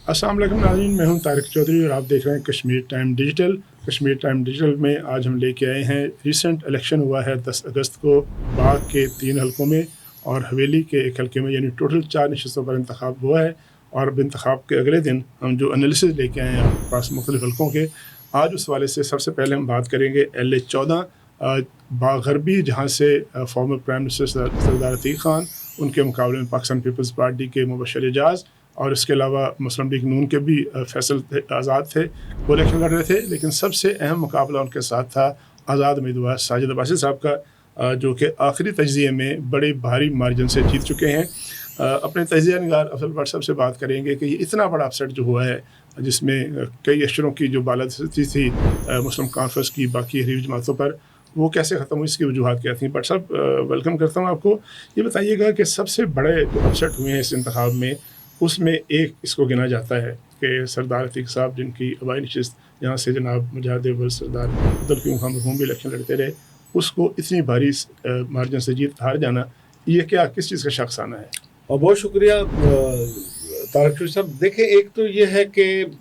अस्सलाम वालेकुम नाज़रीन, मैं हूं तारिक चौधरी और आप देख रहे हैं Kashmir time digital. Kashmir time digital में आज हम लेके आए हैं, रिसेंट इलेक्शन हुआ है 10 अगस्त को बाग के 3 हलकों में और हवेली के 1 हलके में, यानी टोटल 4 नशस्तों पर इंतखाब हुआ है। और अब इंतखाब के अगले दिन हम जो एनालिसिस लेके आए हैं आपके पास मुख्तलिफ हलकों के, आज उस वाले से सबसे पहले हम बात करेंगे LA-14 बाग गरबी, जहाँ से फॉर्मर प्राइम मिनिस्टर सरदार अतीक ख़ान, उनके मुकाबले में पाकिस्तान पीपल्स पार्टी के मुबशर एजाज और इसके अलावा मुस्लिम लीग नून के भी फैसल आज़ाद थे, वो इलेक्शन लड़ रहे थे। लेकिन सबसे अहम मुकाबला उनके साथ था आज़ाद उम्मीदवार साजिद अब्बासी साहब का, जो कि आखिरी तज्ज़िये में बड़े भारी मार्जिन से जीत चुके हैं। अपने तज्ज़िया निगार अफजल भट्ट साहब से बात करेंगे कि ये इतना बड़ा अपसेट जो हुआ है, जिसमें कई अशरों की जो बालादस्ती थी मुस्लिम कॉन्फ्रेंस की बाकी हरीफ जमातों पर, वो कैसे ख़त्म हुई, इसकी वजूहत क्या थी। भट्ट साहब, वेलकम करता हूँ आपको। ये बताइएगा कि सबसे बड़े जो अपसेट हुए हैं इस इंतखाब में, उसमें एक इसको गिना जाता है कि सरदार अतीक साहब, जिनकी आबाई नशिस्त जहाँ से जनाब मुजाहिद अव्वल सरदार अब्दुल कयूम खान मरहूम भी इलेक्शन लड़ते रहे, उसको इतनी भारी मार्जिन से जीत हार जाना, ये क्या किस चीज़ का शख्स आना है? और बहुत शुक्रिया तारक साहब। देखें, एक तो ये है कि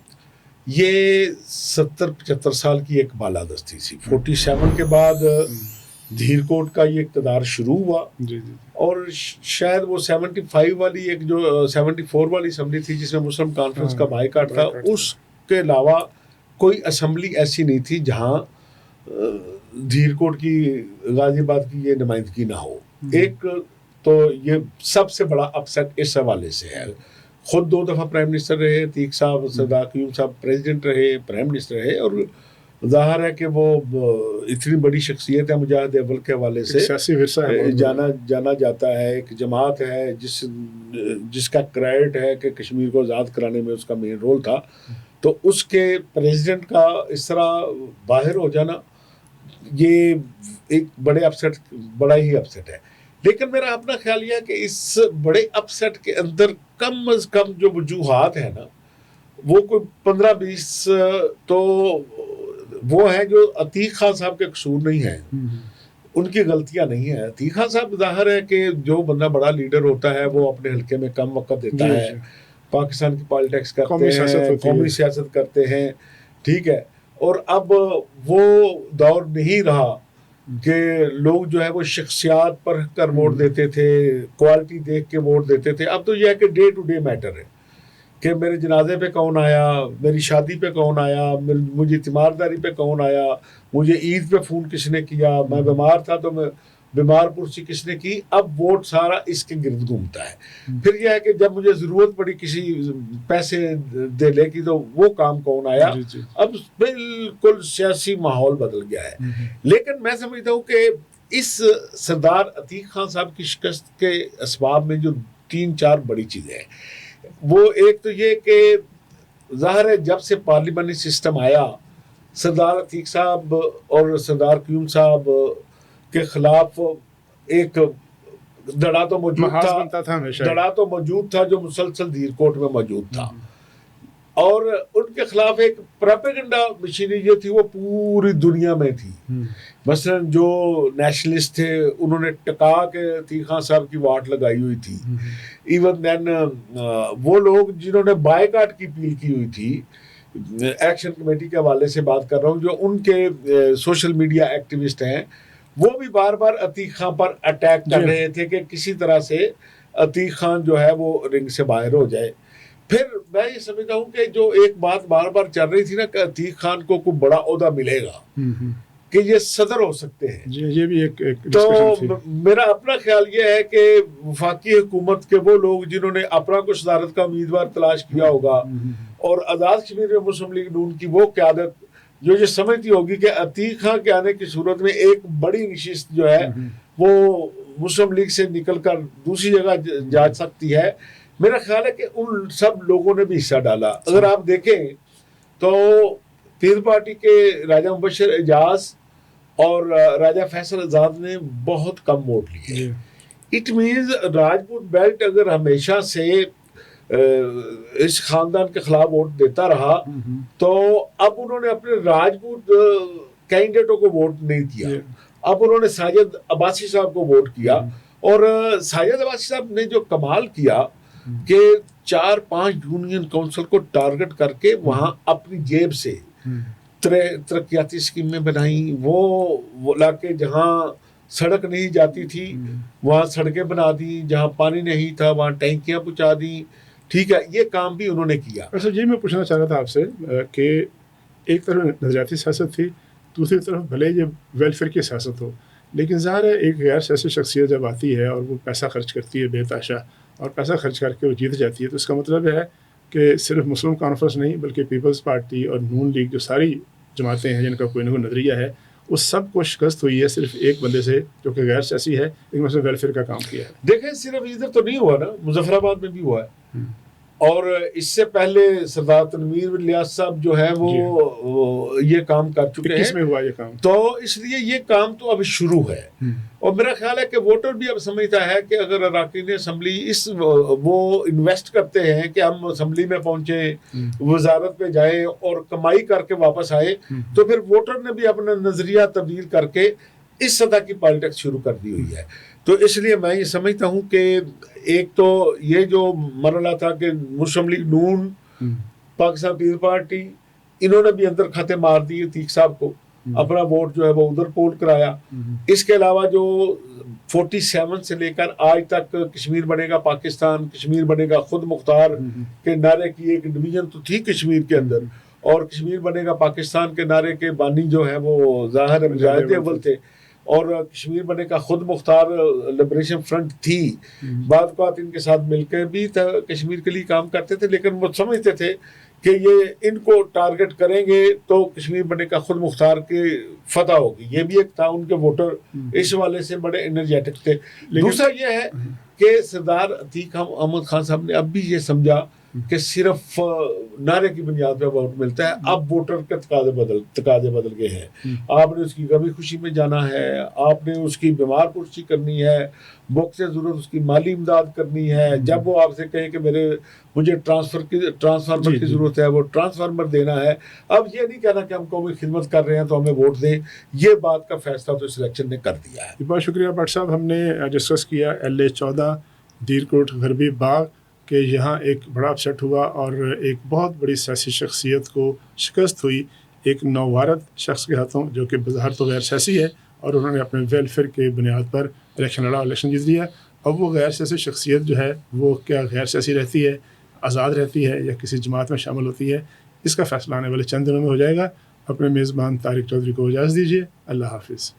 ये 70-75 साल की एक बालादस्ती थी। 47 के बाद धीरकोट का ये इक़्तिदार शुरू हुआ जी। और शायद वो 75 वाली एक जो 74 वाली असम्बली थी जिसमें मुस्लिम कॉन्फ्रेंस का बायकाट था, उसके अलावा कोई असम्बली ऐसी नहीं थी जहाँ धीरकोट की, गाजियाबाद की ये नुमाइंदगी ना हो। एक तो ये सबसे बड़ा अपसेट इस हवाले से है। खुद 2 दफ़ा प्राइम मिनिस्टर रहे अतीक साहब, सरदार कयूम साहब प्रेसिडेंट रहे, प्राइम मिनिस्टर रहे, और ज़ाहिर है कि वो इतनी बड़ी शख्सियत है, मुजाहिद अव्वल के हवाले से जाना जाता है। एक जमात है जिसका क्रेडिट है कि कश्मीर को आज़ाद कराने में उसका मेन रोल था। तो उसके प्रेसिडेंट का इस तरह बाहर हो जाना, ये एक बड़ा ही अपसेट है। लेकिन मेरा अपना ख्याल यह है कि इस बड़े अपसेट के अंदर कम अज़ कम जो वजूहात है ना, वो कोई 15-20 तो वो है जो अतीक खान साहब के कसूर नहीं है, उनकी गलतियां नहीं है। अतीक खान साहब, जाहिर है कि जो बंदा बड़ा लीडर होता है वो अपने हल्के में कम वक्त देता है, पाकिस्तान की पॉलिटिक्स करते हैं, कौमी सियासत करते हैं, ठीक है। और अब वो दौर नहीं रहा कि लोग जो है वो शख्सियात पर कर वोट देते थे, क्वालिटी देख के वोट देते थे। अब तो यह है कि डे टू डे मैटर है कि मेरे जनाजे पे कौन आया, मेरी शादी पे कौन आया, मुझे तीमारदारी पे कौन आया, मुझे ईद पे फ़ोन किसने किया, मैं बीमार था तो मैं बीमार पुरसी किसने की। अब वोट सारा इसके गिर्द घूमता है। फिर यह है कि जब मुझे ज़रूरत पड़ी किसी पैसे देने की तो वो काम कौन आया। अब बिल्कुल सियासी माहौल बदल गया है। लेकिन मैं समझता हूँ कि इस सरदार अतीक खान साहब की शिकस्त के असबाब में जो 3-4 बड़ी चीज़ें हैं, वो एक तो ये कि ज़ाहिर है जब से पार्लिमानी सिस्टम आया, सरदार अतीक साहब और सरदार कयूम साहब के खिलाफ एक दड़ा तो मौजूद था जो मुसलसल धीरकोट में मौजूद था। और उनके खिलाफ एक प्रोपेगेंडा मशीनरी जो थी वो पूरी दुनिया में थी। मसलन जो नेशनलिस्ट थे उन्होंने टका के अतीक खान साहब की वाट लगाई हुई थी। इवन देन वो लोग जिन्होंने बायकाट की अपील की हुई थी, एक्शन कमेटी के हवाले से बात कर रहा हूँ, जो उनके सोशल मीडिया एक्टिविस्ट हैं, वो भी बार बार अतीक खान पर अटैक कर रहे थे कि किसी तरह से अतीक खान जो है वो रिंग से बाहर हो जाए। फिर मैं ये समझता हूँ कि जो एक बात बार बार चल रही थी ना कि अतीक खान को कोई बड़ा ओहदा मिलेगा, कि ये सदर हो सकते हैं, ये भी एक तो मेरा अपना ख्याल ये है कि वफाकी हुकूमत के वो लोग जिन्होंने अपना को सदारत का उम्मीदवार तलाश किया होगा और आज़ाद कश्मीर में मुस्लिम लीग नून की वो क़यादत जो ये समझती होगी कि अतीक खान के आने की सूरत में एक बड़ी नशिस्त जो है वो मुस्लिम लीग से निकल कर दूसरी जगह जा सकती है, मेरा ख्याल है कि उन सब लोगों ने भी हिस्सा डाला। अगर आप देखें तो पीपल्स पार्टी के राजा मुबशर एजाज और राजा फैसल आज़ाद ने बहुत कम वोट लिए। इट मीन्स राजपूत बेल्ट अगर हमेशा से इस खानदान के खिलाफ वोट देता रहा तो अब उन्होंने अपने राजपूत कैंडिडेटों को वोट नहीं दिया, अब उन्होंने साजिद अब्बासी साहब को वोट किया। और साजिद अब्बासी साहब ने जो कमाल किया کہ 4-5 یونین کونسل کو ٹارگٹ کر کے وہاں اپنی جیب سے ترقیاتی اسکیمیں بنائیں، وہ علاقے جہاں سڑک نہیں جاتی تھی وہاں سڑکیں بنا دی، جہاں پانی نہیں تھا وہاں ٹینکیاں پہنچا دی. ٹھیک ہے، یہ کام بھی انہوں نے کیا. اچھا جی، میں پوچھنا چاہ رہا تھا آپ سے کہ ایک طرف نظریاتی سیاست تھی، دوسری طرف بھلے یہ ویلفیئر کی سیاست ہو، لیکن ظاہر ہے ایک غیر سیاسی شخصیت جب آتی ہے اور وہ پیسہ خرچ کرتی ہے بے تحاشا، اور پیسہ خرچ کر کے وہ جیت جاتی ہے، تو اس کا مطلب ہے کہ صرف مسلم کانفرنس نہیں بلکہ پیپلز پارٹی اور نون لیگ، جو ساری جماعتیں ہیں جن کا کوئی نہ کوئی نظریہ ہے، اس سب کو شکست ہوئی ہے صرف ایک بندے سے جو کہ غیر سیاسی ہے لیکن اس نے ویلفیئر کا کام کیا ہے. دیکھیں صرف ادھر تو نہیں ہوا نا، مظفر آباد میں بھی ہوا ہے، اور اس سے پہلے سردار تنویر الیاس صاحب جو ہے وہ یہ کام کر چکے ہیں. میں ہوا یہ کام، تو اس لیے یہ کام تو اب شروع ہے، اور میرا خیال ہے کہ ووٹر بھی اب سمجھتا ہے کہ اگر اراکین اسمبلی وہ انویسٹ کرتے ہیں کہ ہم اسمبلی میں پہنچیں، وزارت پہ جائیں اور کمائی کر کے واپس آئے، تو پھر ووٹر نے بھی اپنا نظریہ تبدیل کر کے اس سطح کی پالیٹکس شروع کر دی ہوئی ہے. تو اس لیے میں یہ سمجھتا ہوں کہ ایک تو یہ جو مرحلہ تھا کہ مسلم لیگ نون، پاکستان پیپلز پارٹی، انہوں نے بھی اندر کھاتے مار دیے عتیق صاحب کو، اپنا ووٹ جو ہے وہ ادھر پول کرایا. اس کے علاوہ جو 47 سے لے کر آج تک کشمیر بنے گا پاکستان، کشمیر بنے گا خود مختار کے نعرے کی ایک ڈویژن تو تھی کشمیر کے اندر، اور کشمیر بنے گا پاکستان کے نعرے کے بانی جو ہے وہ ظاہر مجاہد اول تھے، اور کشمیر بنے کا خود مختار لبریشن فرنٹ تھی. بعض اوقات ان کے ساتھ مل کے بھی کشمیر کے لیے کام کرتے تھے، لیکن وہ سمجھتے تھے کہ یہ ان کو ٹارگٹ کریں گے تو کشمیر بنے کا خود مختار کی فتح ہوگی. یہ بھی ایک تھا، ان کے ووٹر اس والے سے بڑے انرجیٹک تھے. دوسرا یہ ہے کہ سردار عتیق احمد خان صاحب نے اب بھی یہ سمجھا کہ صرف نعرے کی بنیاد پہ ووٹ ملتا ہے. اب ووٹر کے تقاضے بدل گئے ہیں. آپ نے اس کی غمی خوشی میں جانا ہے، آپ نے اس کی بیمار پرسی کرنی ہے، وقت سے ضرورت اس کی مالی امداد کرنی ہے. جب وہ آپ سے کہیں کہ مجھے ٹرانسفارمر کی ضرورت ہے، وہ ٹرانسفارمر دینا ہے. اب یہ نہیں کہنا کہ ہم قومی خدمت کر رہے ہیں تو ہمیں ووٹ دیں. یہ بات کا فیصلہ تو اس الیکشن نے کر دیا ہے. بہت شکریہ بٹ صاحب. ہم نے ڈسکس کیا LA-14 دیرکوٹ غربی باغ کہ یہاں ایک بڑا اپسیٹ ہوا اور ایک بہت بڑی سیاسی شخصیت کو شکست ہوئی ایک نووارد شخص کے ہاتھوں، جو کہ بظاہر تو غیر سیاسی ہے، اور انہوں نے اپنے ویلفیئر کے بنیاد پر الیکشن لڑا، الیکشن جیت لیا. اب وہ غیر سیاسی شخصیت جو ہے وہ کیا غیر سیاسی رہتی ہے، آزاد رہتی ہے، یا کسی جماعت میں شامل ہوتی ہے، اس کا فیصلہ آنے والے چند دنوں میں ہو جائے گا. اپنے میزبان طارق چودھری کو اجازت دیجیے. اللہ حافظ.